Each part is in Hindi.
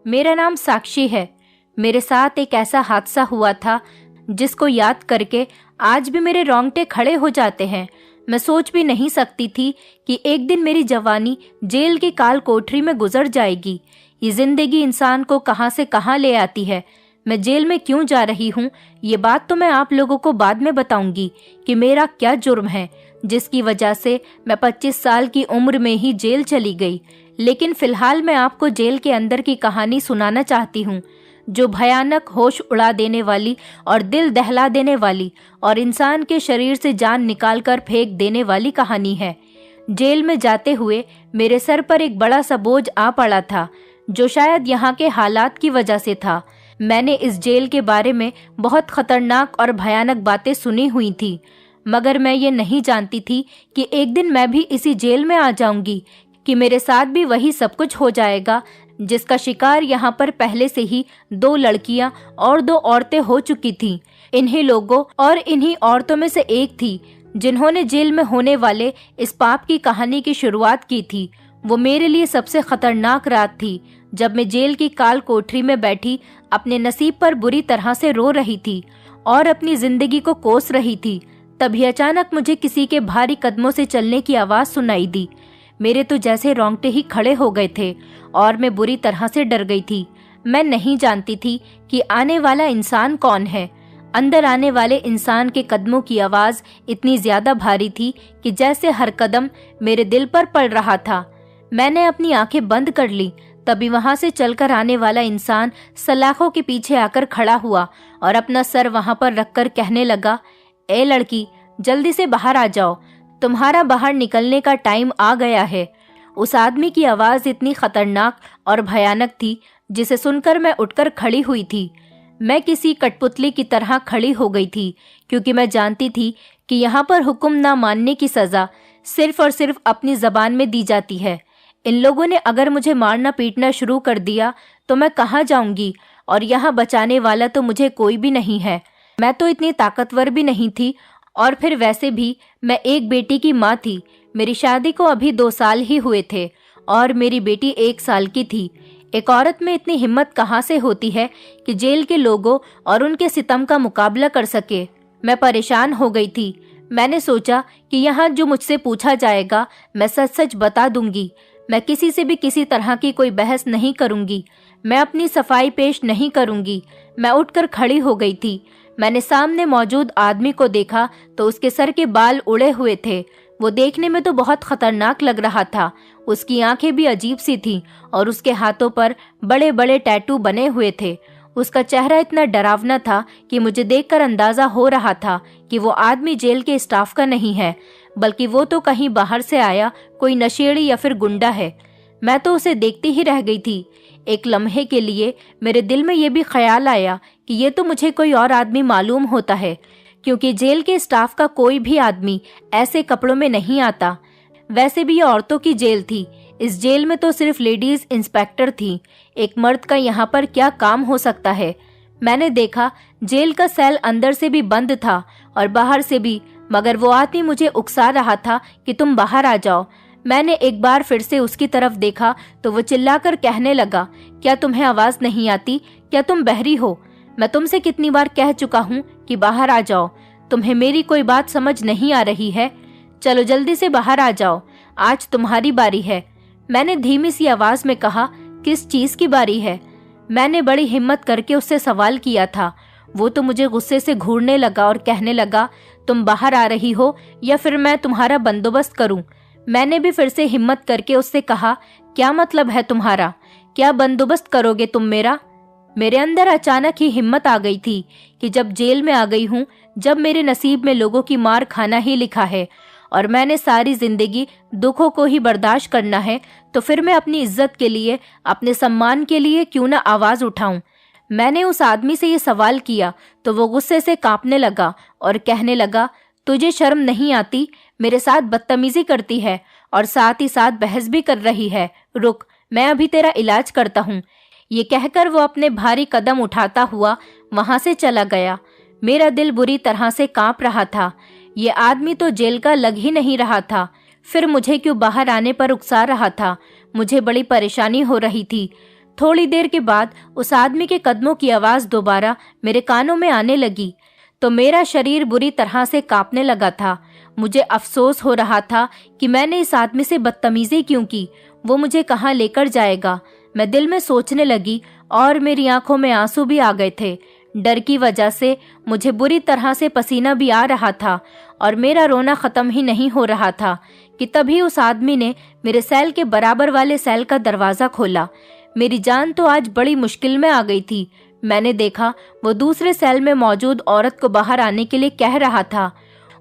मेरा नाम साक्षी है। मेरे साथ एक ऐसा हादसा हुआ था जिसको याद करके आज भी मेरे रोंगटे खड़े हो जाते हैं। मैं सोच भी नहीं सकती थी कि एक दिन मेरी जवानी जेल की काल कोठरी में गुजर जाएगी। ये जिंदगी इंसान को कहां से कहां ले आती है। मैं जेल में क्यों जा रही हूँ, ये बात तो मैं आप लोगों को बाद में बताऊंगी कि मेरा क्या जुर्म है जिसकी वजह से मैं 25 साल की उम्र में ही जेल चली गई। लेकिन फिलहाल मैं आपको जेल के अंदर की कहानी सुनाना चाहती हूँ, जो भयानक, होश उड़ा देने वाली और दिल दहला देने वाली और इंसान के शरीर से जान निकाल कर फेंक देने वाली कहानी है। जेल में जाते हुए मेरे सर पर एक बड़ा सा बोझ आ पड़ा था, जो शायद यहाँ के हालात की वजह से था। मैंने इस जेल के बारे में बहुत खतरनाक और भयानक बातें सुनी हुई थी, मगर मैं ये नहीं जानती थी कि एक दिन मैं भी इसी जेल में आ जाऊंगी, कि मेरे साथ भी वही सब कुछ हो जाएगा जिसका शिकार यहाँ पर पहले से ही 2 लड़कियां और 2 औरतें हो चुकी थीं। इन्हीं लोगों और इन्हीं औरतों में से एक थी जिन्होंने जेल में होने वाले इस पाप की कहानी की शुरुआत की थी। वो मेरे लिए सबसे खतरनाक रात थी, जब मैं जेल की काल कोठरी में बैठी अपने नसीब पर बुरी तरह से रो रही थी और अपनी जिंदगी को कोस रही थी। तभी अचानक मुझे किसी के भारी कदमों से चलने की आवाज सुनाई दी। मेरे तो जैसे रोंगटे ही खड़े हो गए थे और मैं बुरी तरह से डर गई थी। मैं नहीं जानती थी कि आने वाला इंसान कौन है। अंदर आने वाले इंसान के कदमों की आवाज इतनी ज्यादा भारी थी कि जैसे हर कदम मेरे दिल पर पड़ रहा था। मैंने अपनी आंखें बंद कर ली। तभी वहां से चलकर आने वाला इंसान सलाखों के पीछे आकर खड़ा हुआ और अपना सर वहां पर रखकर कहने लगा, ए लड़की, जल्दी से बाहर आ जाओ, तुम्हारा बाहर निकलने का टाइम आ गया है। उस आदमी की आवाज इतनी खतरनाक और भयानक थी जिसे सुनकर मैं उठकर खड़ी हुई थी। मैं किसी कठपुतली की तरह खड़ी हो गई थी, क्योंकि मैं जानती थी कि यहाँ पर हुक्म ना मानने की सजा सिर्फ और सिर्फ अपनी जबान में दी जाती है। इन लोगों ने अगर मुझे मारना पीटना शुरू कर दिया तो मैं कहाँ जाऊंगी, और यहाँ बचाने वाला तो मुझे कोई भी नहीं है। मैं तो इतनी ताकतवर भी नहीं थी, और फिर वैसे भी मैं एक बेटी की माँ थी। मेरी शादी को अभी 2 साल ही हुए थे और मेरी बेटी 1 साल की थी। एक औरत में इतनी हिम्मत कहाँ से होती है कि जेल के लोगों और उनके सितम का मुकाबला कर सके। मैं परेशान हो गई थी। मैंने सोचा कि यहाँ जो मुझसे पूछा जाएगा मैं सच सच बता दूंगी। मैं किसी से भी किसी तरह की कोई बहस नहीं करूंगी। मैं अपनी सफाई पेश नहीं करूंगी। मैं उठकर खड़ी हो गई थी। मैंने सामने मौजूद आदमी को देखा तो उसके सर के बाल उड़े हुए थे। वो देखने में तो बहुत खतरनाक लग रहा था। उसकी आंखें भी अजीब सी थीं और उसके हाथों पर बड़े बड़े टैटू बने हुए थे। उसका चेहरा इतना डरावना था कि मुझे देखकर अंदाजा हो रहा था कि वो आदमी जेल के स्टाफ का नहीं है, बल्कि वो तो कहीं बाहर से आया कोई नशेड़ी या फिर गुंडा है। मैं तो उसे देखती ही रह गई थी। एक लम्हे के लिए मेरे दिल में ये भी ख्याल आया कि ये तो मुझे कोई और आदमी मालूम होता है, क्योंकि जेल के स्टाफ का कोई भी आदमी ऐसे कपड़ों में नहीं आता। वैसे भी ये औरतों की जेल थी। इस जेल में तो सिर्फ लेडीज इंस्पेक्टर थी। एक मर्द का यहाँ पर क्या काम हो सकता है। मैंने देखा जेल का सेल अंदर से भी बंद था और बाहर से भी, मगर वो आदमी मुझे उकसा रहा था कि तुम बाहर आ जाओ। मैंने एक बार फिर से उसकी तरफ देखा तो वो चिल्लाकर कहने लगा, क्या तुम्हें आवाज नहीं आती? क्या तुम बहरी हो? मैं तुमसे कितनी बार कह चुका हूँ कि बाहर आ जाओ। तुम्हें मेरी कोई बात समझ नहीं आ रही है? चलो जल्दी से बाहर आ जाओ, आज तुम्हारी बारी है। मैंने धीमी सी आवाज में कहा, किस चीज की बारी है? मैंने बड़ी हिम्मत करके उससे सवाल किया था। वो तो मुझे गुस्से से घूरने लगा और कहने लगा, तुम बाहर आ रही हो या फिर मैं तुम्हारा बंदोबस्त करूं? मैंने भी फिर से हिम्मत करके उससे कहा, क्या मतलब है तुम्हारा? क्या बंदोबस्त करोगे तुम मेरा? मेरे अंदर अचानक ही हिम्मत आ गई थी कि जब जेल में आ गई हूँ, जब मेरे नसीब में लोगों की मार खाना ही लिखा है और मैंने सारी जिंदगी दुखों को ही बर्दाश्त करना है, तो फिर मैं अपनी इज्जत के लिए, अपने सम्मान के लिए क्यों ना आवाज उठाऊं। मैंने उस आदमी से ये सवाल किया तो वो गुस्से से कांपने लगा और कहने लगा, तुझे शर्म नहीं आती? मेरे साथ बदतमीजी करती है और साथ ही साथ बहस भी कर रही है। रुक, मैं अभी तेरा इलाज करता हूँ। ये कहकर वो अपने भारी कदम उठाता हुआ वहां से चला गया। मेरा दिल बुरी तरह से कांप रहा था। ये आदमी तो जेल का लग ही नहीं रहा था, फिर मुझे क्यों बाहर आने पर उकसा रहा था? मुझे बड़ी परेशानी हो रही थी। थोड़ी देर के बाद उस आदमी के कदमों की आवाज़ दोबारा मेरे कानों में आने लगी तो मेरा शरीर बुरी तरह से कांपने लगा था। मुझे अफसोस हो रहा था कि मैंने इस आदमी से बदतमीजी क्यों की। वो मुझे कहाँ लेकर जाएगा, मैं दिल में सोचने लगी और मेरी आंखों में आंसू भी आ गए थे। डर की वजह से मुझे बुरी तरह से पसीना भी आ रहा था और मेरा रोना ख़त्म ही नहीं हो रहा था कि तभी उस आदमी ने मेरे सेल के बराबर वाले सेल का दरवाज़ा खोला। मेरी जान तो आज बड़ी मुश्किल में आ गई थी। मैंने देखा वो दूसरे सेल में मौजूद औरत को बाहर आने के लिए कह रहा था।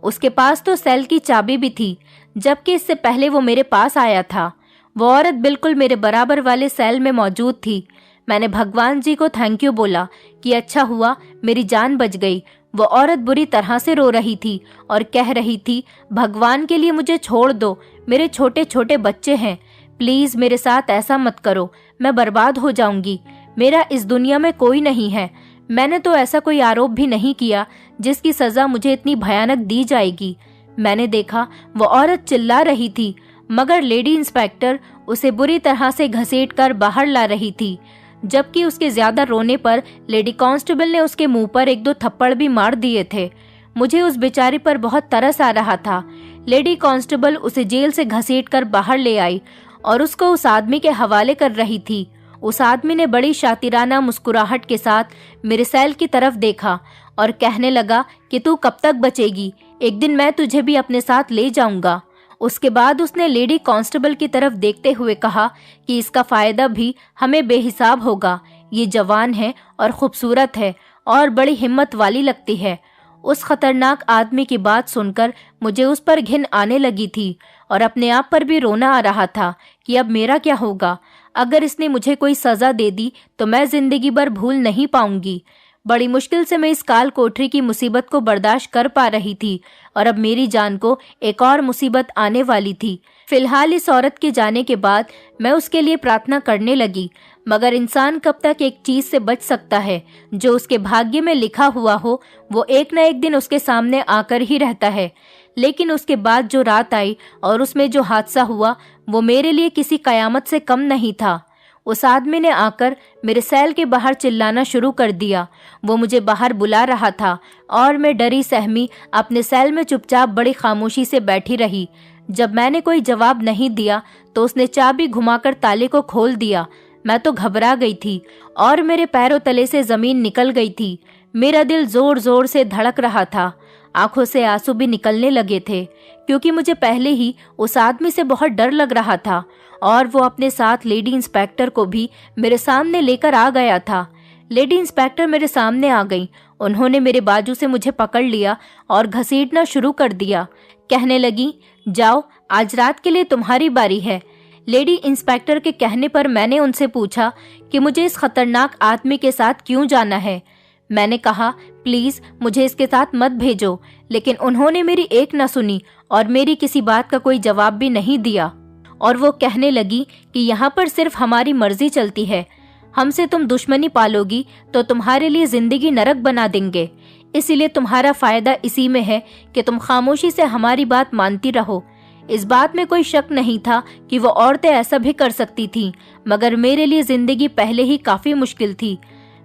उसके पास तो सेल की चाबी भी थी, जबकि इससे पहले वो मेरे पास आया था। वो औरत बिल्कुल मेरे बराबर वाले सेल में मौजूद थी। मैंने भगवान जी को थैंक यू बोला कि अच्छा हुआ मेरी जान बच गई। वो औरत बुरी तरह से रो रही थी और कह रही थी, भगवान के लिए मुझे छोड़ दो, मेरे छोटे छोटे बच्चे हैं, प्लीज़ मेरे साथ ऐसा मत करो, मैं बर्बाद हो जाऊंगी। मेरा इस दुनिया में कोई नहीं है। मैंने तो ऐसा कोई आरोप भी नहीं किया जिसकी सज़ा मुझे इतनी भयानक दी जाएगी। मैंने देखा वो औरत चिल्ला रही थी, मगर लेडी इंस्पेक्टर उसे बुरी तरह से घसीटकर बाहर ला रही थी, जबकि उसके ज्यादा रोने पर लेडी कांस्टेबल ने उसके मुंह पर एक दो थप्पड़ भी मार दिए थे। मुझे उस बेचारी पर बहुत तरस आ रहा था। लेडी कांस्टेबल उसे जेल से घसीटकर बाहर ले आई और उसको उस आदमी के हवाले कर रही थी। उस आदमी ने बड़ी शातिराना मुस्कुराहट के साथ मेरे सेल की तरफ देखा और कहने लगा कि तू कब तक बचेगी, एक दिन मैं तुझे भी अपने साथ ले जाऊंगा। उसके बाद उसने लेडी कांस्टेबल की तरफ देखते हुए कहा कि इसका फायदा भी हमें बेहिसाब होगा। ये जवान है और खूबसूरत है और बड़ी हिम्मत वाली लगती है। उस खतरनाक आदमी की बात सुनकर मुझे उस पर घिन आने लगी थी और अपने आप पर भी रोना आ रहा था कि अब मेरा क्या होगा। अगर इसने मुझे कोई सज़ा दे दी तो मैं जिंदगी भर भूल नहीं पाऊंगी। बड़ी मुश्किल से मैं इस काल कोठरी की मुसीबत को बर्दाश्त कर पा रही थी और अब मेरी जान को एक और मुसीबत आने वाली थी। फिलहाल इस औरत के जाने के बाद मैं उसके लिए प्रार्थना करने लगी, मगर इंसान कब तक एक चीज से बच सकता है? जो उसके भाग्य में लिखा हुआ हो वो एक न एक दिन उसके सामने आकर ही रहता है। लेकिन उसके बाद जो रात आई और उसमें जो हादसा हुआ वो मेरे लिए किसी कयामत से कम नहीं था। उस आदमी ने आकर मेरे सेल के बाहर चिल्लाना शुरू कर दिया। वो मुझे बाहर बुला रहा था और मैं डरी सहमी अपने सेल में चुपचाप बड़ी खामोशी से बैठी रही। जब मैंने कोई जवाब नहीं दिया तो उसने चाबी घुमाकर ताले को खोल दिया। मैं तो घबरा गई थी और मेरे पैरों तले से जमीन निकल गई थी। मेरा दिल जोर जोर से धड़क रहा था। आंखों से आंसू भी निकलने लगे थे क्योंकि मुझे पहले ही उस आदमी से बहुत डर लग रहा था और वो अपने साथ लेडी इंस्पेक्टर को भी मेरे सामने लेकर आ गया था। लेडी इंस्पेक्टर मेरे सामने आ गई। उन्होंने मेरे बाजू से मुझे पकड़ लिया और घसीटना शुरू कर दिया। कहने लगी, जाओ आज रात के लिए तुम्हारी बारी है। लेडी इंस्पेक्टर के कहने पर मैंने उनसे पूछा कि मुझे इस खतरनाक आदमी के साथ क्यों जाना है। मैंने कहा, प्लीज मुझे इसके साथ मत भेजो, लेकिन उन्होंने मेरी एक न सुनी और मेरी किसी बात का कोई जवाब भी नहीं दिया। और वो कहने लगी कि यहाँ पर सिर्फ हमारी मर्जी चलती है। हमसे तुम दुश्मनी पालोगी तो तुम्हारे लिए जिंदगी नरक बना देंगे। इसीलिए तुम्हारा फायदा इसी में है कि तुम खामोशी से हमारी बात मानती रहो। इस बात में कोई शक नहीं था कि वो औरतें ऐसा भी कर सकती थीं, मगर मेरे लिए जिंदगी पहले ही काफी मुश्किल थी।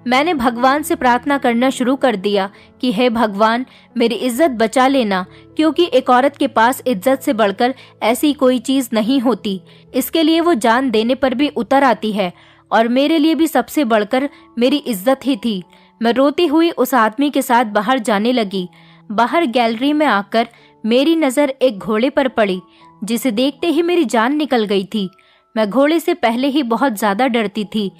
मैंने भगवान से प्रार्थना करना शुरू कर दिया कि हे भगवान, मेरी इज्जत बचा लेना, क्योंकि एक औरत के पास इज्जत से बढ़कर ऐसी कोई चीज नहीं होती। इसके लिए वो जान देने पर भी उतर आती है और मेरे लिए भी सबसे बढ़कर मेरी इज्जत ही थी। मैं रोती हुई उस आदमी के साथ बाहर जाने लगी। बाहर गैलरी में आकर मेरी नज़र एक घोड़े पर पड़ी, जिसे देखते ही मेरी जान निकल गई थी। मैं घोड़े से पहले ही बहुत ज़्यादा डरती थी,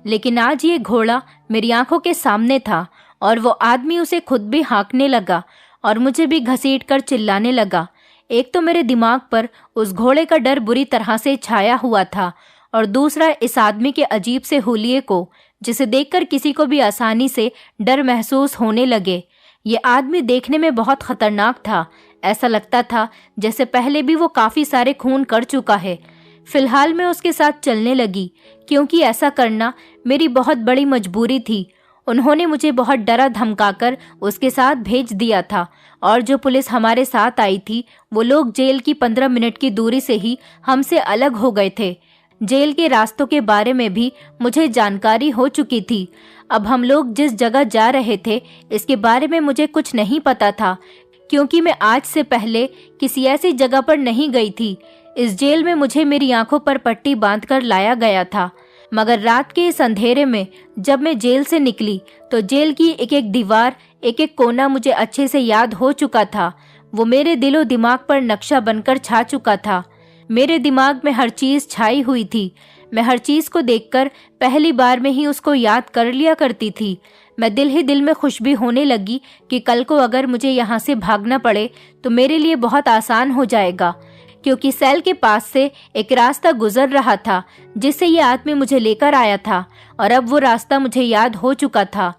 लेकिन आज ये घोड़ा मेरी आंखों के सामने था और वो आदमी उसे खुद भी हाँकने लगा और मुझे भी घसीट कर चिल्लाने लगा। एक तो मेरे दिमाग पर उस घोड़े का डर बुरी तरह से छाया हुआ था और दूसरा इस आदमी के अजीब से हुलिये को, जिसे देखकर किसी को भी आसानी से डर महसूस होने लगे। ये आदमी देखने में बहुत खतरनाक था। ऐसा लगता था जैसे पहले भी वो काफ़ी सारे खून कर चुका है। फिलहाल मैं उसके साथ चलने लगी, क्योंकि ऐसा करना मेरी बहुत बड़ी मजबूरी थी। उन्होंने मुझे बहुत डरा धमकाकर उसके साथ भेज दिया था और जो पुलिस हमारे साथ आई थी वो लोग जेल की 15 मिनट की दूरी से ही हमसे अलग हो गए थे। जेल के रास्तों के बारे में भी मुझे जानकारी हो चुकी थी। अब हम लोग जिस जगह जा रहे थे इसके बारे में मुझे कुछ नहीं पता था, क्योंकि मैं आज से पहले किसी ऐसी जगह पर नहीं गई थी। इस जेल में मुझे मेरी आंखों पर पट्टी बांधकर लाया गया था, मगर रात के इस अंधेरे में जब मैं जेल से निकली तो जेल की एक एक दीवार, एक एक कोना मुझे अच्छे से याद हो चुका था। वो मेरे दिलो दिमाग पर नक्शा बनकर छा चुका था। मेरे दिमाग में हर चीज छाई हुई थी। मैं हर चीज को देखकर पहली बार में ही उसको याद कर लिया करती थी। मैं दिल ही दिल में खुश भी होने लगी कि कल को अगर मुझे यहाँ से भागना पड़े तो मेरे लिए बहुत आसान हो जाएगा, क्योंकि सेल के पास से एक रास्ता गुजर रहा था जिससे ये आदमी मुझे लेकर आया था, और अब वो रास्ता मुझे याद हो चुका था।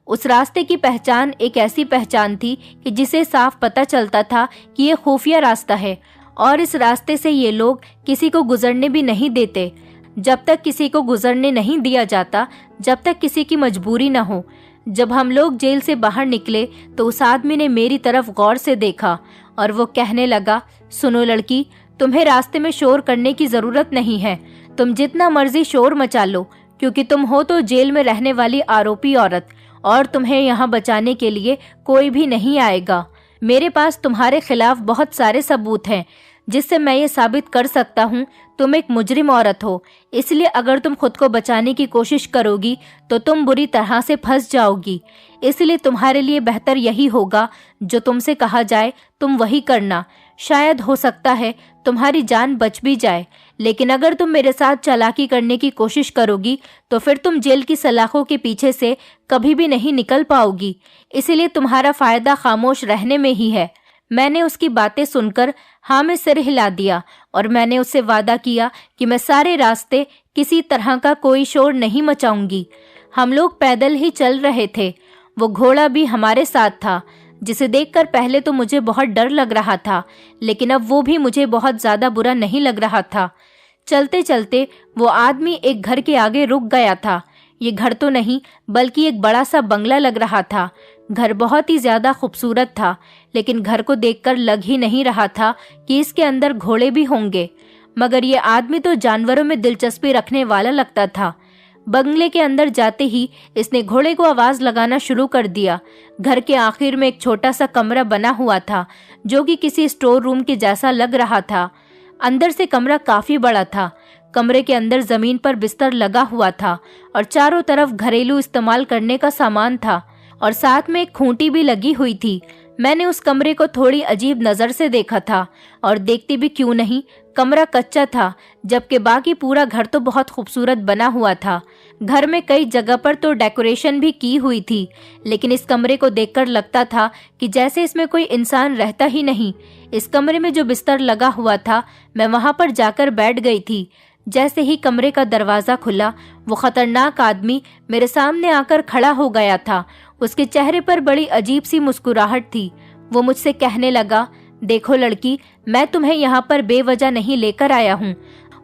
उस रास्ते की पहचान एक ऐसी पहचान थी कि जिसे साफ पता चलता था कि ये खुफिया रास्ता है, और इस रास्ते से ये लोग किसी को गुजरने भी नहीं देते। जब तक किसी को गुजरने नहीं दिया जाता, जब तक किसी की मजबूरी न हो। जब हम लोग जेल से बाहर निकले तो उस आदमी ने मेरी तरफ गौर से देखा और वो कहने लगा, सुनो लड़की, तुम्हें रास्ते में शोर करने की जरूरत नहीं है। तुम जितना मर्जी शोर मचा लो, क्योंकि तुम हो तो जेल में रहने वाली आरोपी औरत, और तुम्हें यहाँ बचाने के लिए कोई भी नहीं आएगा। मेरे पास तुम्हारे खिलाफ बहुत सारे सबूत हैं जिससे मैं ये साबित कर सकता हूँ तुम एक मुजरिम औरत हो। इसलिए अगर तुम खुद को बचाने की कोशिश करोगी तो तुम बुरी तरह से फंस जाओगी। इसलिए तुम्हारे लिए बेहतर यही होगा जो तुमसे कहा जाए तुम वही करना। शायद हो सकता है तुम्हारी जान बच भी जाए, लेकिन अगर तुम मेरे साथ चालाकी करने की कोशिश करोगी तो फिर तुम जेल की सलाखों के पीछे से कभी भी नहीं निकल पाओगी। इसलिए तुम्हारा फायदा खामोश रहने में ही है। मैंने उसकी बातें सुनकर हाँ में सिर हिला दिया, और मैंने उससे वादा किया कि मैं सारे रास्ते किसी तरह का कोई शोर नहीं मचाऊंगी। हम लोग पैदल ही चल रहे थे। वो घोड़ा भी हमारे साथ था, जिसे देखकर पहले तो मुझे बहुत डर लग रहा था, लेकिन अब वो भी मुझे बहुत ज्यादा बुरा नहीं लग रहा था। चलते चलते वो आदमी एक घर के आगे रुक गया था। ये घर तो नहीं बल्कि एक बड़ा सा बंगला लग रहा था। घर बहुत ही ज्यादा खूबसूरत था, लेकिन घर को देखकर लग ही नहीं रहा था कि इसके अंदर घोड़े भी होंगे। मगर ये आदमी तो जानवरों में दिलचस्पी रखने वाला लगता था। बंगले के अंदर जाते ही इसने घोड़े को आवाज लगाना शुरू कर दिया। घर के आखिर में एक छोटा सा कमरा बना हुआ था जो कि किसी स्टोर रूम के जैसा लग रहा था। अंदर से कमरा काफी बड़ा था। कमरे के अंदर जमीन पर बिस्तर लगा हुआ था और चारों तरफ घरेलू इस्तेमाल करने का सामान था, और साथ में एक खूंटी भी लगी हुई थी। मैंने उस कमरे को थोड़ी अजीब नजर से देखा था, और देखती भी क्यों नहीं, कमरा कच्चा था, जबकि बाकी पूरा घर तो बहुत खूबसूरत बना हुआ था। घर में कई जगह पर तो डेकोरेशन भी की हुई थी, लेकिन इस कमरे को देखकर लगता था कि जैसे इसमें कोई इंसान रहता ही नहीं। इस कमरे में जो बिस्तर लगा हुआ था, मैं वहां पर जाकर बैठ गई थी। जैसे ही कमरे का दरवाजा खुला, वो खतरनाक आदमी मेरे सामने आकर खड़ा हो गया था। उसके चेहरे पर बड़ी अजीब सी मुस्कुराहट थी। वो मुझसे कहने लगा, देखो लड़की, मैं तुम्हें यहाँ पर बेवजह नहीं लेकर आया हूँ,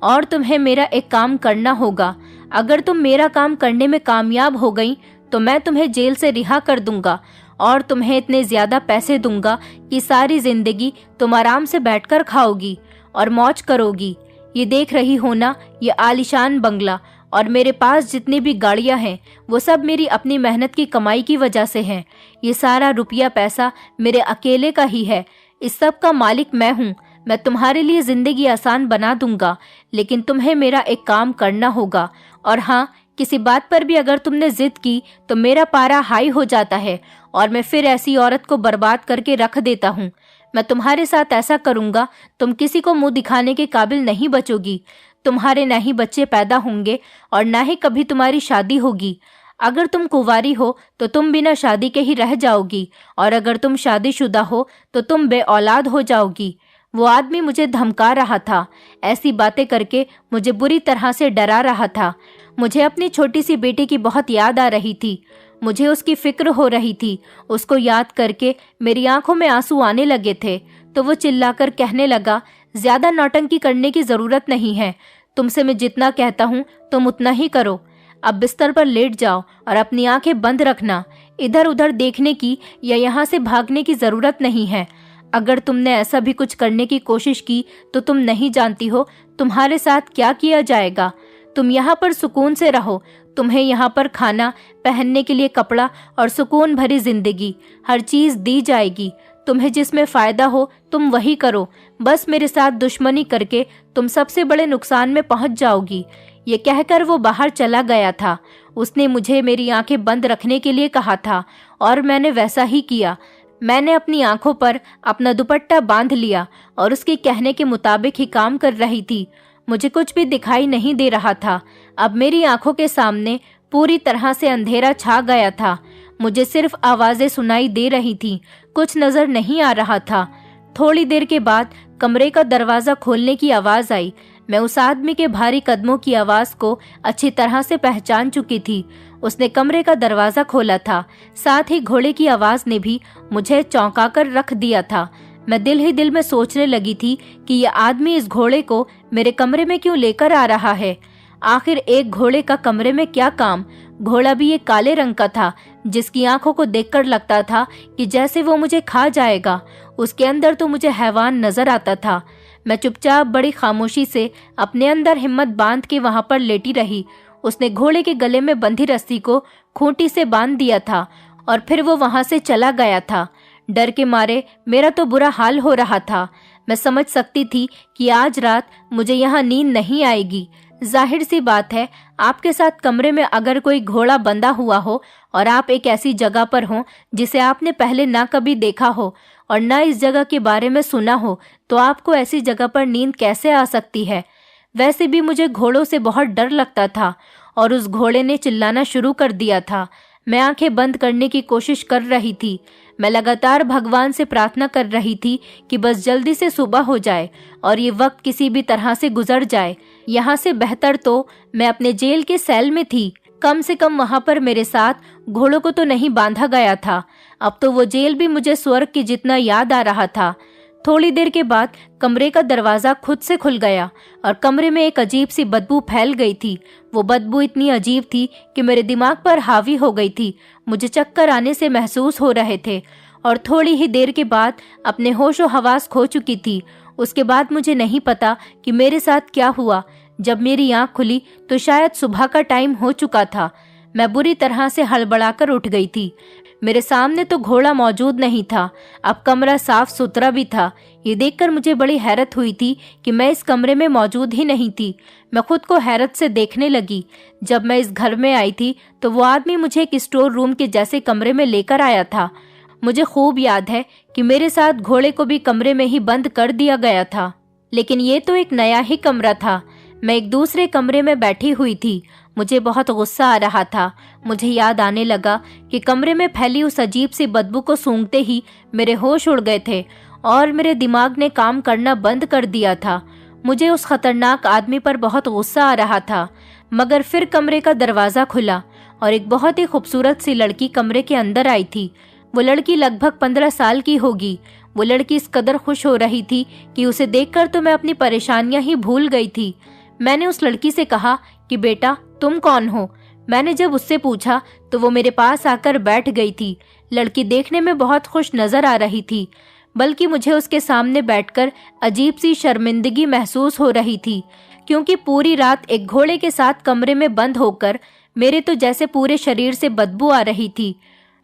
और तुम्हें मेरा एक काम करना होगा। अगर तुम मेरा काम करने में कामयाब हो गई तो मैं तुम्हें जेल से रिहा कर दूंगा, और तुम्हें इतने ज्यादा पैसे दूंगा कि सारी जिंदगी तुम आराम से बैठकर खाओगी और मौज करोगी। ये देख रही हो ना, ये आलीशान बंगला और मेरे पास जितनी भी गाड़ियां हैं वो सब मेरी अपनी मेहनत की कमाई की वजह से हैं। ये सारा रुपया पैसा मेरे अकेले का ही है। इस सब का मालिक मैं हूँ। मैं तुम्हारे लिए जिंदगी आसान बना दूंगा, लेकिन तुम्हें मेरा एक काम करना होगा। और हाँ, किसी बात पर भी अगर तुमने जिद की तो मेरा पारा हाई हो जाता है और मैं फिर ऐसी औरत को बर्बाद करके रख देता हूँ। मैं तुम्हारे साथ ऐसा करूंगा, तुम किसी को मुंह दिखाने के काबिल नहीं बचोगी। तुम्हारे न ही बच्चे पैदा होंगे और न ही कभी तुम्हारी शादी होगी। अगर तुम कुंवारी हो तो तुम बिना शादी के ही रह जाओगी, और अगर तुम शादीशुदा हो तो तुम बे औलाद हो जाओगी। वो आदमी मुझे धमका रहा था, ऐसी बातें करके मुझे बुरी तरह से डरा रहा था। मुझे अपनी छोटी सी बेटी की बहुत याद आ रही थी। मुझे उसकी फिक्र हो रही थी। उसको याद करके मेरी आंखों में आंसू आने लगे थे। तो वो चिल्लाकर कहने लगा, ज्यादा नौटंकी करने की जरूरत नहीं है। तुमसे मैं जितना कहता हूँ तुम उतना ही करो। अब बिस्तर पर लेट जाओ और अपनी आंखें बंद रखना। इधर उधर देखने की या यहाँ से भागने की जरूरत नहीं है। अगर तुमने ऐसा भी कुछ करने की कोशिश की तो तुम नहीं जानती हो तुम्हारे साथ क्या किया जाएगा। तुम यहाँ पर सुकून से रहो, तुम्हें यहाँ पर खाना, पहनने के लिए कपड़ा और सुकून भरी जिंदगी, हर चीज दी जाएगी। तुम्हें जिसमें फायदा हो तुम वही करो, बस मेरे साथ दुश्मनी करके तुम सबसे बड़े नुकसान में पहुंच जाओगी। ये कहकर वो बाहर चला गया था। उसने मुझे मेरी आंखें बंद रखने के लिए कहा था और मैंने वैसा ही किया। मैंने अपनी आंखों पर अपना दुपट्टा बांध लिया और उसके कहने के मुताबिक ही काम कर रही थी। मुझे कुछ भी दिखाई नहीं दे रहा था। अब मेरी आंखों के सामने पूरी तरह से अंधेरा छा गया था। मुझे सिर्फ आवाजें सुनाई दे रही थीं, कुछ नजर नहीं आ रहा था। थोड़ी देर के बाद कमरे का दरवाजा खोलने की आवाज आई। मैं उस आदमी के भारी कदमों की आवाज को अच्छी तरह से पहचान चुकी थी। उसने कमरे का दरवाजा खोला था, साथ ही घोड़े की आवाज ने भी मुझे चौंका कर रख दिया था। मैं दिल ही दिल में सोचने लगी थी कि यह आदमी इस घोड़े को मेरे कमरे में क्यों लेकर आ रहा है। आखिर एक घोड़े का कमरे में क्या काम। घोड़ा भी एक काले रंग का था, जिसकी आंखों को देखकर लगता था कि जैसे वो मुझे खा जाएगा। उसके अंदर तो मुझे हैवान नजर आता था। मैं चुपचाप बड़ी खामोशी से अपने अंदर हिम्मत बांध के वहां पर लेटी रही। उसने घोड़े के गले में बंधी रस्सी को खूंटी से बांध दिया था और फिर वो वहां से चला गया था। डर के मारे मेरा तो बुरा हाल हो रहा था। मैं समझ सकती थी कि आज रात मुझे यहाँ नींद नहीं आएगी। जाहिर सी बात है, आपके साथ कमरे में अगर कोई घोड़ा बंधा हुआ हो और आप एक ऐसी जगह पर हो जिसे आपने पहले ना कभी देखा हो और ना इस जगह के बारे में सुना हो, तो आपको ऐसी जगह पर नींद कैसे आ सकती है। वैसे भी मुझे घोड़ों से बहुत डर लगता था और उस घोड़े ने चिल्लाना शुरू कर दिया था। मैं आंखें बंद करने की कोशिश कर रही थी। मैं लगातार भगवान से प्रार्थना कर रही थी कि बस जल्दी से सुबह हो जाए और ये वक्त किसी भी तरह से गुजर जाए। यहाँ से बेहतर तो मैं अपने जेल के सेल में थी। कम से कम वहाँ पर मेरे साथ घोड़ों को तो नहीं बांधा गया था। अब तो वो जेल भी मुझे स्वर्ग की जितना याद आ रहा था। थोड़ी देर के बाद कमरे का दरवाजा खुद से खुल गया और कमरे में एक अजीब सी बदबू फैल गई थी। वो बदबू इतनी अजीब थी कि मेरे दिमाग पर हावी हो गई थी। मुझे चक्कर आने से महसूस हो रहे थे और थोड़ी ही देर के बाद अपने होशो हवास खो चुकी थी। उसके बाद मुझे नहीं पता कि मेरे साथ क्या हुआ। जब मेरी आंख खुली तो शायद सुबह का टाइम हो चुका था। मैं बुरी तरह से हड़बड़ाकर उठ गई थी। मेरे सामने तो घोड़ा मौजूद नहीं था। अब कमरा साफ सुथरा भी था। ये देखकर मुझे बड़ी हैरत हुई थी कि मैं इस कमरे में मौजूद ही नहीं थी। मैं खुद को हैरत से देखने लगी। जब मैं इस घर में आई थी तो वो आदमी मुझे एक स्टोर रूम के जैसे कमरे में लेकर आया था। मुझे खूब याद है कि मेरे साथ घोड़े को भी कमरे में ही बंद कर दिया गया था, लेकिन ये तो एक नया ही कमरा था। मैं एक दूसरे कमरे में बैठी हुई थी। मुझे बहुत गुस्सा आ रहा था। मुझे याद आने लगा कि कमरे में फैली उस अजीब सी बदबू को सूंघते ही मेरे होश उड़ गए थे और मेरे दिमाग ने काम करना बंद कर दिया था। मुझे उस खतरनाक आदमी पर बहुत गुस्सा आ रहा था। मगर फिर कमरे का दरवाज़ा खुला और एक बहुत ही खूबसूरत सी लड़की कमरे के अंदर आई थी। वो लड़की लगभग 15 साल की होगी। वो लड़की इस कदर खुश हो रही थी कि उसे देखकर तो मैं अपनी परेशानियां ही भूल गई थी। मैंने उस लड़की से कहा कि बेटा तुम कौन हो। मैंने जब उससे पूछा तो वो मेरे पास आकर बैठ गई थी। लड़की देखने में बहुत खुश नजर आ रही थी, बल्कि मुझे उसके सामने बैठकर अजीब सी शर्मिंदगी महसूस हो रही थी, क्योंकि पूरी रात एक घोड़े के साथ कमरे में बंद होकर मेरे तो जैसे पूरे शरीर से बदबू आ रही थी।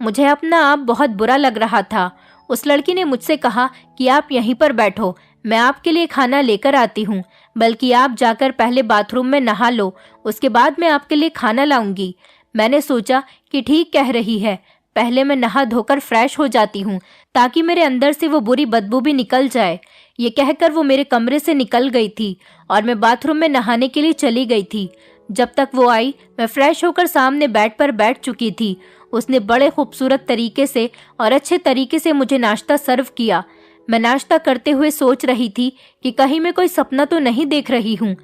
मुझे अपना आप बहुत बुरा लग रहा था। उस लड़की ने मुझसे कहा कि आप यहीं पर बैठो, मैं आपके लिए खाना लेकर आती हूँ, बल्कि आप जाकर पहले बाथरूम में नहा लो, उसके बाद मैं आपके लिए खाना लाऊंगी। मैंने सोचा कि ठीक कह रही है, पहले मैं नहा धोकर फ्रेश हो जाती हूँ ताकि मेरे अंदर से वो बुरी बदबू भी निकल जाए। ये कहकर वो मेरे कमरे से निकल गई थी और मैं बाथरूम में नहाने के लिए चली गई थी। जब तक वो आई मैं फ्रेश होकर सामने बेड पर बैठ चुकी थी। उसने बड़े खूबसूरत तरीके से और अच्छे तरीके से मुझे नाश्ता सर्व किया। मैं नाश्ता करते हुए सोच रही थी कि कहीं मैं कोई सपना तो नहीं देख रही हूँ।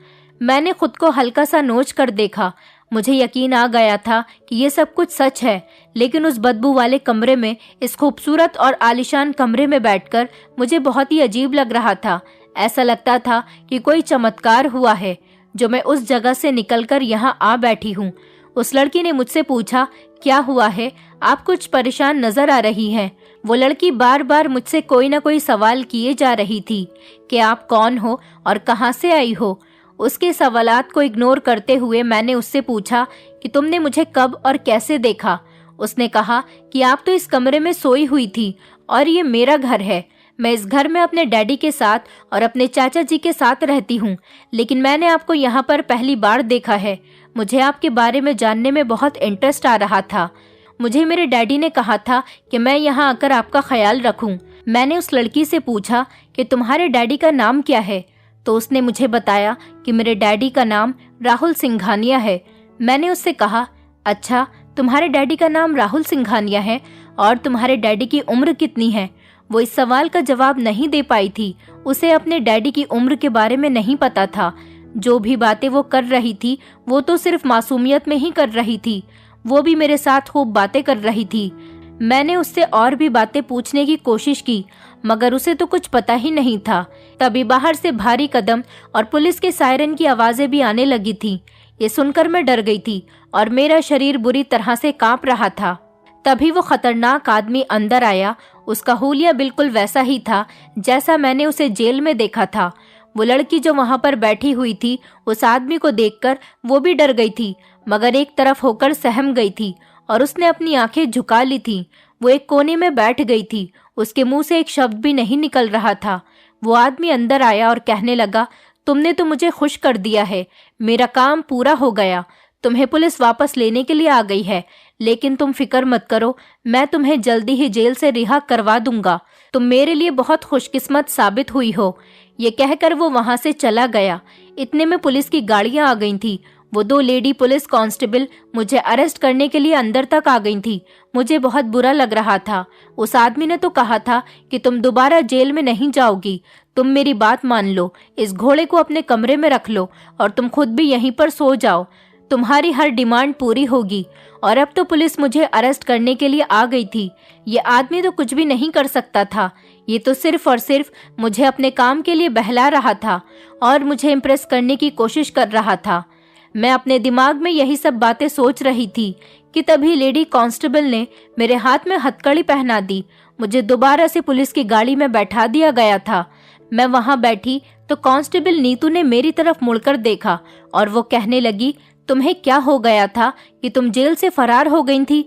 मैंने खुद को हल्का सा नोच कर देखा। मुझे यकीन आ गया था कि ये सब कुछ सच है, लेकिन उस बदबू वाले कमरे में, इस खूबसूरत और आलीशान कमरे में बैठकर मुझे बहुत ही अजीब लग रहा था। ऐसा लगता था कि कोई चमत्कार हुआ है जो मैं उस जगह से निकलकर यहाँ आ बैठी हूँ। उस लड़की ने मुझसे पूछा, क्या हुआ है, आप कुछ परेशान नजर आ रही हैं। वो लड़की बार बार मुझसे कोई ना कोई सवाल किए जा रही थी कि आप कौन हो और कहाँ से आई हो। उसके सवालात को इग्नोर करते हुए मैंने उससे पूछा कि तुमने मुझे कब और कैसे देखा। उसने कहा कि आप तो इस कमरे में सोई हुई थी और ये मेरा घर है। मैं इस घर में अपने डैडी के साथ और अपने चाचा जी के साथ रहती हूँ, लेकिन मैंने आपको यहाँ पर पहली बार देखा है। मुझे आपके बारे में जानने में बहुत इंटरेस्ट आ रहा था। मुझे मेरे डैडी ने कहा था कि मैं यहाँ आकर आपका ख्याल रखूं। मैंने उस लड़की से पूछा कि तुम्हारे डैडी का नाम क्या है, तो उसने मुझे बताया कि मेरे डैडी का नाम राहुल सिंघानिया है। मैंने उससे कहा, अच्छा, तुम्हारे डैडी का नाम राहुल सिंघानिया है और तुम्हारे डैडी की उम्र कितनी है? वो इस सवाल का जवाब नहीं दे पाई थी। उसे अपने डैडी की उम्र के बारे में नहीं पता था। जो भी बातें वो कर रही थी वो तो सिर्फ मासूमियत में ही कर रही थी। वो भी मेरे साथ खूब बातें कर रही थी। मैंने उससे और भी बातें पूछने की कोशिश की, मगर उसे तो कुछ पता ही नहीं था। तभी बाहर से भारी कदम और पुलिस के सायरन की आवाजें भी आने लगी थी। ये सुनकर मैं डर गई थी और मेरा शरीर बुरी तरह से कांप रहा था। तभी वो खतरनाक आदमी अंदर आया। उसका हुलिया बिल्कुल वैसा ही था जैसा मैंने उसे जेल में देखा था। वो लड़की जो वहां पर बैठी हुई थी, उस आदमी को देखकर वो भी डर गई थी, मगर एक तरफ होकर सहम गई थी और उसने अपनी आंखें झुका ली थी। वो एक कोने में बैठ गई थी। उसके मुंह से एक शब्द भी नहीं निकल रहा था। वो आदमी अंदर आया और कहने लगा, तुमने तो मुझे खुश कर दिया है। मेरा काम पूरा हो गया। तुम्हें पुलिस वापस लेने के लिए आ गई है, लेकिन तुम फिक्र मत करो, मैं तुम्हें जल्दी ही जेल से रिहा करवा दूंगा। तुम मेरे लिए बहुत खुशकिस्मत साबित हुई हो। ये कहकर वो वहां से चला गया। इतने में पुलिस की गाड़ियां आ गई थी। वो 2 लेडी पुलिस कांस्टेबल मुझे अरेस्ट करने के लिए अंदर तक आ गई थी। मुझे बहुत बुरा लग रहा था। उस आदमी ने तो कहा था कि तुम दोबारा जेल में नहीं जाओगी। तुम मेरी बात मान लो, इस घोड़े को अपने कमरे में रख लो और तुम खुद भी यहीं पर सो जाओ। तुम्हारी हर डिमांड पूरी होगी। और अब तो पुलिस मुझे अरेस्ट करने के लिए आ गई थी। ये आदमी तो कुछ भी नहीं कर सकता था। ये तो सिर्फ और सिर्फ मुझे अपने काम के लिए बहला रहा था और मुझे इम्प्रेस करने की कोशिश कर रहा था। मैं अपने दिमाग में यही सब बातें सोच रही थी कि तभी लेडी कांस्टेबल ने मेरे हाथ में हथकड़ी पहना दी। मुझे दोबारा से पुलिस की गाड़ी में बैठा दिया गया था। मैं वहां बैठी तो कांस्टेबल नीतू ने मेरी तरफ मुड़कर देखा और वो कहने लगी, तुम्हें क्या हो गया था कि तुम जेल से फरार हो गई थी?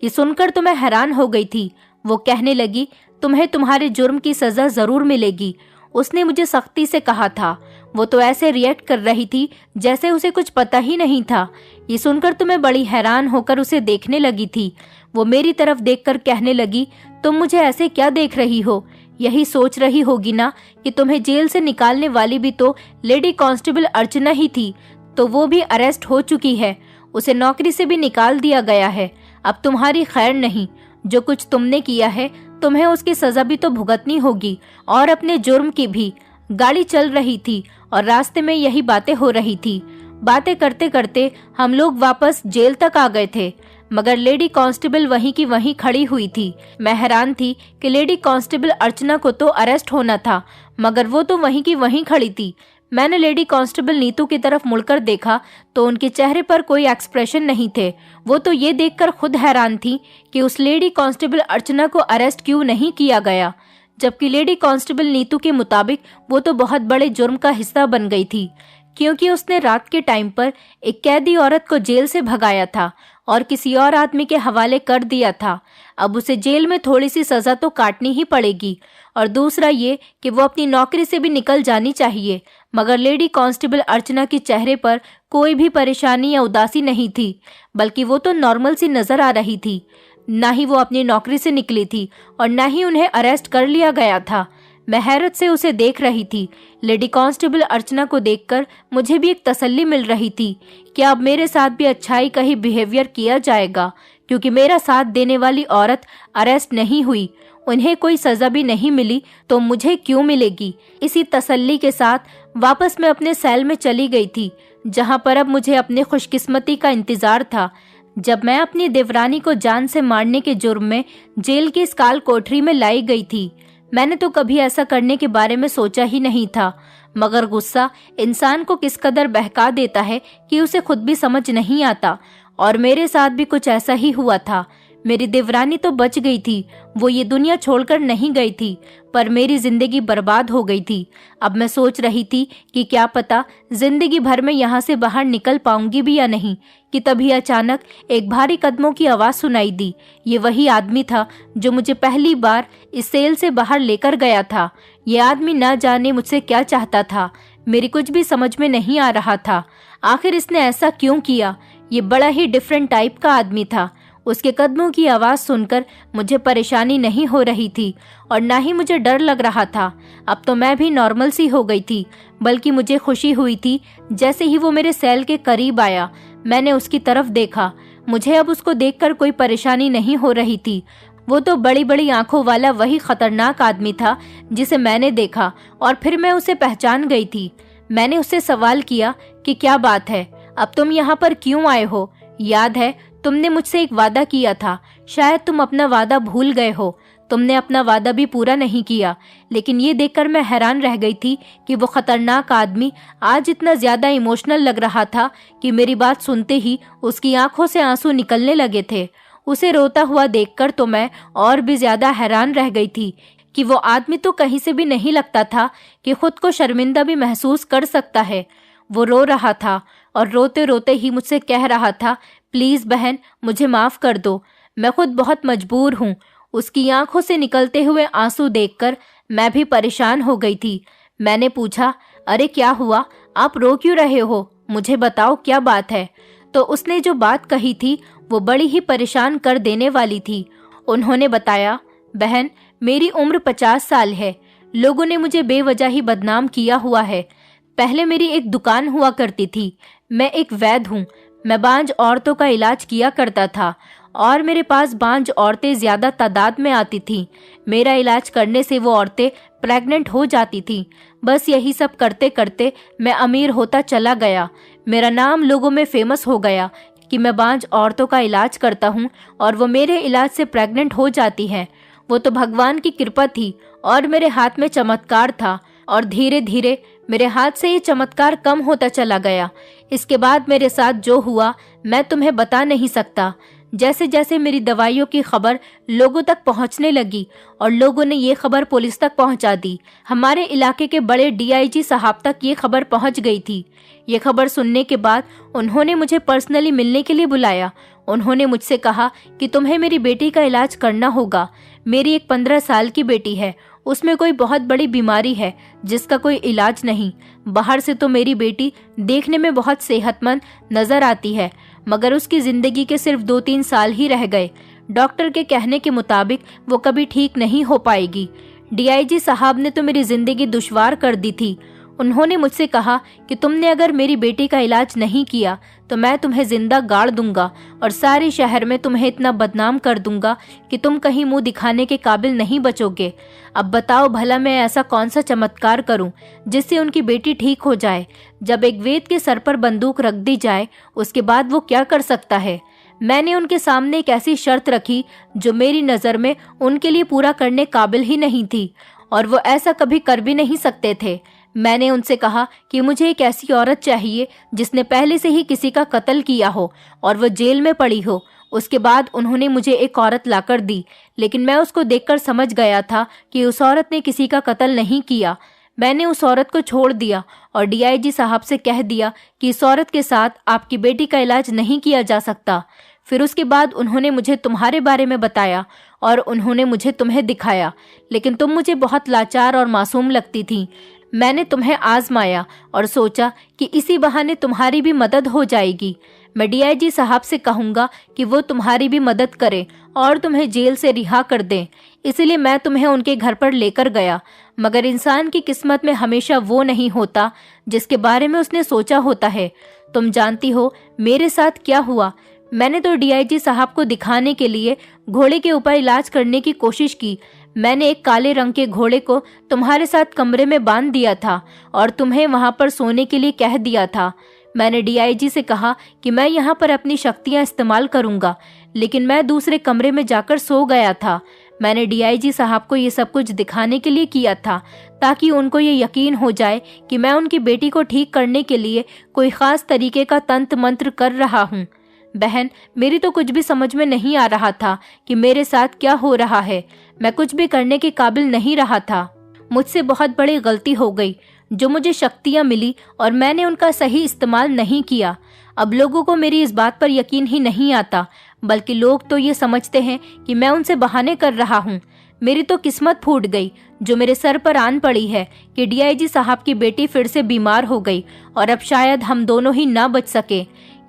ये सुनकर तो मैं हैरान हो गई थी। वो कहने लगी, तुम्हें तुम्हारे जुर्म की सजा जरूर मिलेगी। उसने मुझे सख्ती से कहा था। वो तो ऐसे रिएक्ट कर रही थी जैसे उसे कुछ पता ही नहीं था। ये सुनकर तो मैं बड़ी हैरान होकर उसे देखने लगी थी। वो मेरी तरफ देखकर कहने लगी, तुम मुझे ऐसे क्या देख रही हो? यही सोच रही होगी ना कि तुम्हें जेल से निकालने वाली भी तो लेडी कांस्टेबल अर्चना ही थी, तो वो भी अरेस्ट हो चुकी है। उसे नौकरी से भी निकाल दिया गया है। अब तुम्हारी खैर नहीं। जो कुछ तुमने किया है तुम्हें उसकी सजा भी तो भुगतनी होगी, और अपने जुर्म की भी। गाड़ी चल रही थी और रास्ते में यही बातें हो रही थी। बातें करते करते हम लोग वापस जेल तक आ गए थे, मगर लेडी कांस्टेबल वहीं की वहीं खड़ी हुई थी। मैं हैरान थी कि लेडी कांस्टेबल अर्चना को तो अरेस्ट होना था, मगर वो तो वहीं की वहीं खड़ी थी। मैंने लेडी कांस्टेबल नीतू की तरफ मुड़कर देखा तो उनके चेहरे पर कोई एक्सप्रेशन नहीं थे। वो तो ये देखकर खुद हैरान थी कि उस लेडी कांस्टेबल अर्चना को अरेस्ट क्यों नहीं किया गया, जबकि लेडी कांस्टेबल नीतू के मुताबिक वो तो बहुत बड़े जुर्म का हिस्सा बन गई थी, क्योंकि उसने रात के टाइम पर एक कैदी औरत को जेल से भगाया था और किसी और आदमी के हवाले कर दिया था। अब उसे जेल में थोड़ी सी सजा तो काटनी ही पड़ेगी, और दूसरा ये कि वो अपनी नौकरी से भी निकल जानी चाहिए। मगर लेडी कांस्टेबल अर्चना के चेहरे पर कोई भी परेशानी या उदासी नहीं थी, बल्कि वो तो नॉर्मल सी नजर आ रही थी। ना ही वो अपनी नौकरी से निकली थी और ना ही उन्हें अरेस्ट कर लिया गया था। मैं हैरत से उसे देख रही थी। लेडी कांस्टेबल अर्चना को देखकर मुझे भी एक तसल्ली मिल रही थी कि अब मेरे साथ भी अच्छाई का ही बिहेवियर किया जाएगा, क्योंकि मेरा साथ देने वाली औरत अरेस्ट नहीं हुई, उन्हें कोई सजा भी नहीं मिली, तो मुझे क्यों मिलेगी। इसी तसल्ली के साथ वापस मैं अपने सेल में चली गई थी, जहां पर अब मुझे अपने खुशकिस्मती का इंतजार था। जब मैं अपनी देवरानी को जान से मारने के जुर्म में जेल की इस काल कोठरी में लाई गई थी, मैंने तो कभी ऐसा करने के बारे में सोचा ही नहीं था, मगर गुस्सा इंसान को किस कदर बहका देता है कि उसे खुद भी समझ नहीं आता। और मेरे साथ भी कुछ ऐसा ही हुआ था। मेरी देवरानी तो बच गई थी, वो ये दुनिया छोड़कर नहीं गई थी, पर मेरी जिंदगी बर्बाद हो गई थी। अब मैं सोच रही थी कि क्या पता जिंदगी भर में यहाँ से बाहर निकल पाऊंगी भी या नहीं, कि तभी अचानक एक भारी कदमों की आवाज़ सुनाई दी। ये वही आदमी था जो मुझे पहली बार इस सेल से बाहर लेकर गया था। ये आदमी न जाने मुझसे क्या चाहता था, मेरी कुछ भी समझ में नहीं आ रहा था। आखिर इसने ऐसा क्यों किया? ये बड़ा ही डिफरेंट टाइप का आदमी था। उसके कदमों की आवाज़ सुनकर मुझे परेशानी नहीं हो रही थी और ना ही मुझे डर लग रहा था। अब तो मैं भी नॉर्मल सी हो गई थी, बल्कि मुझे खुशी हुई थी। जैसे ही वो मेरे सेल के करीब आया, मैंने उसकी तरफ देखा। मुझे अब उसको देखकर कोई परेशानी नहीं हो रही थी। वो तो बड़ी बड़ी आंखों वाला वही खतरनाक आदमी था जिसे मैंने देखा, और फिर मैं उसे पहचान गई थी। मैंने उससे सवाल किया कि क्या बात है, अब तुम यहाँ पर क्यों आए हो? याद है तुमने मुझसे एक वादा किया था, शायद तुम अपना वादा भूल गए हो। तुमने अपना वादा भी पूरा नहीं किया। लेकिन ये देखकर मैं हैरान रह गई थी कि वो खतरनाक आदमी आज इतना ज्यादा इमोशनल लग रहा था कि मेरी बात सुनते ही उसकी आंखों से आंसू निकलने लगे थे। उसे रोता हुआ देखकर तो मैं और भी ज्यादा हैरान रह गई थी कि वो आदमी तो कहीं से भी नहीं लगता था कि खुद को शर्मिंदा भी महसूस कर सकता है। वो रो रहा था और रोते रोते ही मुझसे कह रहा था, प्लीज बहन, मुझे माफ कर दो, मैं खुद बहुत मजबूर हूँ। उसकी आंखों से निकलते हुए आंसू देखकर मैं भी परेशान हो गई थी। मैंने पूछा, अरे क्या हुआ, आप रो क्यों रहे हो? मुझे बताओ क्या बात है। तो उसने जो बात कही थी वो बड़ी ही परेशान कर देने वाली थी। उन्होंने बताया, बहन, मेरी उम्र 50 साल है। लोगों ने मुझे बेवजह ही बदनाम किया हुआ है। पहले मेरी एक दुकान हुआ करती थी। मैं एक वैद्य हूँ। मैं बांझ औरतों का इलाज किया करता था और मेरे पास बांझ औरतें ज्यादा तादाद में आती थीं। मेरा इलाज करने से वो औरतें प्रेग्नेंट हो जाती थीं। बस यही सब करते करते मैं अमीर होता चला गया। मेरा नाम लोगों में फेमस हो गया कि मैं बांझ औरतों का इलाज करता हूँ और वो मेरे इलाज से प्रेग्नेंट हो जाती हैं। वो तो भगवान की कृपा थी और मेरे हाथ में चमत्कार था, और धीरे धीरे मेरे हाथ से ये चमत्कार कम होता चला गया। इसके बाद मेरे साथ जो हुआ मैं तुम्हें बता नहीं सकता। जैसे जैसे मेरी दवाइयों की खबर लोगों तक पहुंचने लगी और लोगों ने ये खबर पुलिस तक पहुंचा दी, हमारे इलाके के बड़े डीआईजी साहब तक ये खबर पहुंच गई थी। ये खबर सुनने के बाद उन्होंने मुझे पर्सनली मिलने के लिए बुलाया। उन्होंने मुझसे कहा कि तुम्हें मेरी बेटी का इलाज करना होगा। मेरी एक 15 साल की बेटी है, उसमें कोई बहुत बड़ी बीमारी है जिसका कोई इलाज नहीं। बाहर से तो मेरी बेटी देखने में बहुत सेहतमंद नजर आती है, मगर उसकी जिंदगी के सिर्फ 2-3 साल ही रह गए। डॉक्टर के कहने के मुताबिक वो कभी ठीक नहीं हो पाएगी। डीआईजी साहब ने तो मेरी जिंदगी दुश्वार कर दी थी। उन्होंने मुझसे कहा कि तुमने अगर मेरी बेटी का इलाज नहीं किया तो मैं तुम्हें जिंदा गाड़ दूंगा और सारे शहर में तुम्हें इतना बदनाम कर दूंगा कि तुम कहीं मुंह दिखाने के काबिल नहीं बचोगे। अब बताओ भला मैं ऐसा कौन सा चमत्कार करूं जिससे उनकी बेटी ठीक हो जाए? जब एक वेद के सर पर बंदूक रख दी जाए उसके बाद वो क्या कर सकता है? मैंने उनके सामने एक ऐसी शर्त रखी जो मेरी नज़र में उनके लिए पूरा करने काबिल ही नहीं थी, और वो ऐसा कभी कर भी नहीं सकते थे। मैंने उनसे कहा कि मुझे एक ऐसी औरत चाहिए जिसने पहले से ही किसी का कत्ल किया हो और वो जेल में पड़ी हो। उसके बाद उन्होंने मुझे एक औरत लाकर दी, लेकिन मैं उसको देखकर समझ गया था कि उस औरत ने किसी का कत्ल नहीं किया। मैंने उस औरत को छोड़ दिया और डीआईजी साहब से कह दिया कि इस औरत के साथ आपकी बेटी का इलाज नहीं किया जा सकता। फिर उसके बाद उन्होंने मुझे तुम्हारे बारे में बताया और उन्होंने मुझे तुम्हें दिखाया, लेकिन तुम मुझे बहुत लाचार और मासूम लगती थी। मैंने तुम्हें आजमाया और सोचा कि इसी बहाने तुम्हारी भी मदद हो जाएगी। मैं डीआईजी साहब से कहूँगा कि वो तुम्हारी भी मदद करें और तुम्हें जेल से रिहा कर दें। इसलिए मैं तुम्हें उनके घर पर लेकर गया। मगर इंसान की किस्मत में हमेशा वो नहीं होता जिसके बारे में उसने सोचा होता है। तुम जानती हो मेरे साथ क्या हुआ? मैंने तो डीआईजी साहब को दिखाने के लिए घोड़े के ऊपर इलाज करने की कोशिश की। मैंने एक काले रंग के घोड़े को तुम्हारे साथ कमरे में बांध दिया था और तुम्हें वहां पर सोने के लिए कह दिया था। मैंने डीआईजी से कहा कि मैं यहाँ पर अपनी शक्तियाँ इस्तेमाल करूँगा, लेकिन मैं दूसरे कमरे में जाकर सो गया था। मैंने डीआईजी साहब को ये सब कुछ दिखाने के लिए किया था, ताकि उनको ये यकीन हो जाए कि मैं उनकी बेटी को ठीक करने के लिए कोई खास तरीके का तंत्र मंत्र कर रहा हूँ। बहन, मेरी तो कुछ भी समझ में नहीं आ रहा था कि मेरे साथ क्या हो रहा है। मैं कुछ भी करने के काबिल नहीं रहा था। मुझसे बहुत बड़ी गलती हो गई। जो मुझे शक्तियाँ मिली और मैंने उनका सही इस्तेमाल नहीं किया। अब लोगों को मेरी इस बात पर यकीन ही नहीं आता, बल्कि लोग तो ये समझते हैं कि मैं उनसे बहाने कर रहा हूँ। मेरी तो किस्मत फूट गई जो मेरे सर पर आन पड़ी है कि डीआईजी साहब की बेटी फिर से बीमार हो गई और अब शायद हम दोनों ही ना बच सके।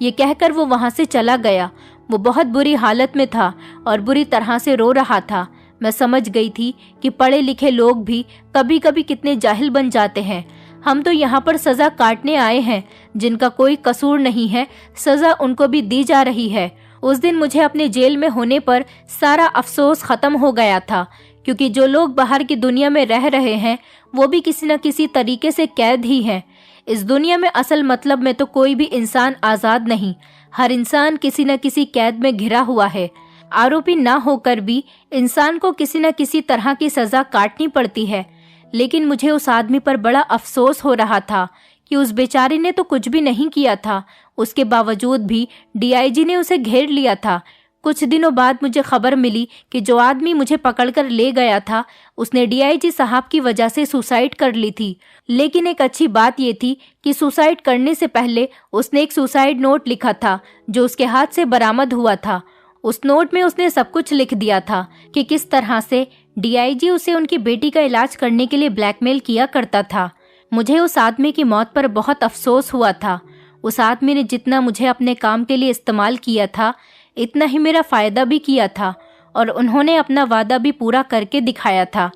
ये कहकर वो वहाँ से चला गया। वो बहुत बुरी हालत में था और बुरी तरह से रो रहा था। मैं समझ गई थी कि पढ़े लिखे लोग भी कभी कभी कितने जाहिल बन जाते हैं। हम तो यहाँ पर सजा काटने आए हैं, जिनका कोई कसूर नहीं है, सजा उनको भी दी जा रही है। उस दिन मुझे अपने जेल में होने पर सारा अफसोस खत्म हो गया था, क्योंकि जो लोग बाहर की दुनिया में रह रहे हैं वो भी किसी न किसी तरीके से कैद ही हैं। इस दुनिया में असल मतलब में तो कोई भी इंसान आज़ाद नहीं, हर इंसान किसी न किसी कैद में घिरा हुआ है। आरोपी ना होकर भी इंसान को किसी न किसी तरह की सजा काटनी पड़ती है। लेकिन मुझे उस आदमी पर बड़ा अफसोस हो रहा था कि उस बेचारे ने तो कुछ भी नहीं किया था, उसके बावजूद भी डीआईजी ने उसे घेर लिया था। कुछ दिनों बाद मुझे खबर मिली कि जो आदमी मुझे पकड़कर ले गया था उसने डीआईजी साहब की वजह से सुसाइड कर ली थी। लेकिन एक अच्छी बात ये थी कि सुसाइड करने से पहले उसने एक सुसाइड नोट लिखा था जो उसके हाथ से बरामद हुआ था। उस नोट में उसने सब कुछ लिख दिया था कि किस तरह से डीआईजी उसे उनकी बेटी का इलाज करने के लिए ब्लैकमेल किया करता था। मुझे उस आदमी की मौत पर बहुत अफसोस हुआ था। उस आदमी ने जितना मुझे अपने काम के लिए इस्तेमाल किया था, इतना ही मेरा फ़ायदा भी किया था और उन्होंने अपना वादा भी पूरा करके दिखाया था।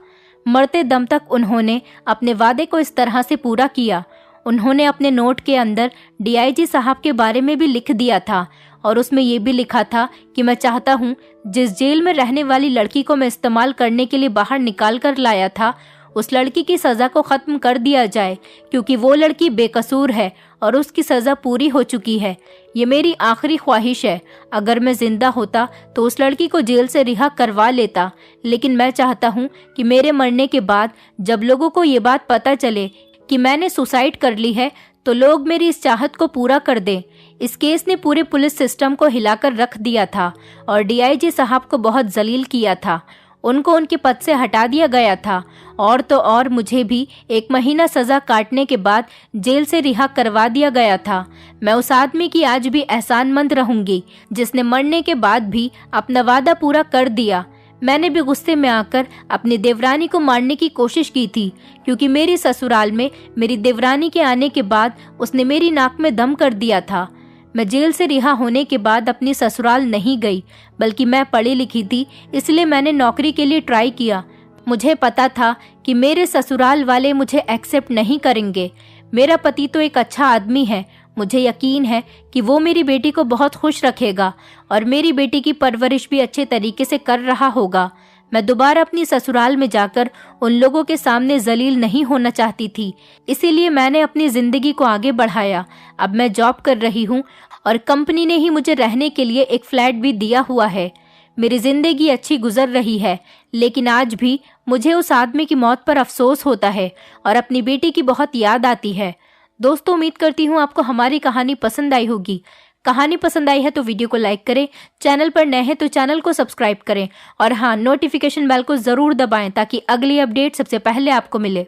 मरते दम तक उन्होंने अपने वादे को इस तरह से पूरा किया। उन्होंने अपने नोट के अंदर डीआईजी साहब के बारे में भी लिख दिया था और उसमें ये भी लिखा था कि मैं चाहता हूँ जिस जेल में रहने वाली लड़की को मैं इस्तेमाल करने के लिए बाहर निकाल कर लाया था, उस लड़की की सज़ा को ख़त्म कर दिया जाए, क्योंकि वो लड़की बेकसूर है और उसकी सज़ा पूरी हो चुकी है। ये मेरी आखिरी ख्वाहिश है। अगर मैं जिंदा होता तो उस लड़की को जेल से रिहा करवा लेता, लेकिन मैं चाहता हूँ कि मेरे मरने के बाद जब लोगों को ये बात पता चले कि मैंने सुसाइड कर ली है तो लोग मेरी इस चाहत को पूरा कर दें। इस केस ने पूरे पुलिस सिस्टम को हिलाकर रख दिया था और डीआईजी साहब को बहुत जलील किया था। उनको उनके पद से हटा दिया गया था और तो और मुझे भी 1 महीना सज़ा काटने के बाद जेल से रिहा करवा दिया गया था। मैं उस आदमी की आज भी एहसानमंद रहूंगी जिसने मरने के बाद भी अपना वादा पूरा कर दिया। मैंने भी गुस्से में आकर अपनी देवरानी को मारने की कोशिश की थी, क्योंकि मेरी ससुराल में मेरी देवरानी के आने के बाद उसने मेरी नाक में दम कर दिया था। मैं जेल से रिहा होने के बाद अपनी ससुराल नहीं गई, बल्कि मैं पढ़ी लिखी थी, इसलिए मैंने नौकरी के लिए ट्राई किया। मुझे पता था कि मेरे ससुराल वाले मुझे एक्सेप्ट नहीं करेंगे। मेरा पति तो एक अच्छा आदमी है, मुझे यकीन है कि वो मेरी बेटी को बहुत खुश रखेगा और मेरी बेटी की परवरिश भी अच्छे तरीके से कर रहा होगा। मैं दोबारा अपनी ससुराल में जाकर उन लोगों के सामने जलील नहीं होना चाहती थी, इसीलिए मैंने अपनी ज़िंदगी को आगे बढ़ाया। अब मैं जॉब कर रही हूँ और कंपनी ने ही मुझे रहने के लिए एक फ्लैट भी दिया हुआ है। मेरी ज़िंदगी अच्छी गुजर रही है, लेकिन आज भी मुझे उस आदमी की मौत पर अफसोस होता है और अपनी बेटी की बहुत याद आती है। दोस्तों, उम्मीद करती हूँ आपको हमारी कहानी पसंद आई होगी। कहानी पसंद आई है तो वीडियो को लाइक करें, चैनल पर नए हैं तो चैनल को सब्सक्राइब करें और हाँ, नोटिफिकेशन बेल को ज़रूर दबाएं ताकि अगली अपडेट सबसे पहले आपको मिले।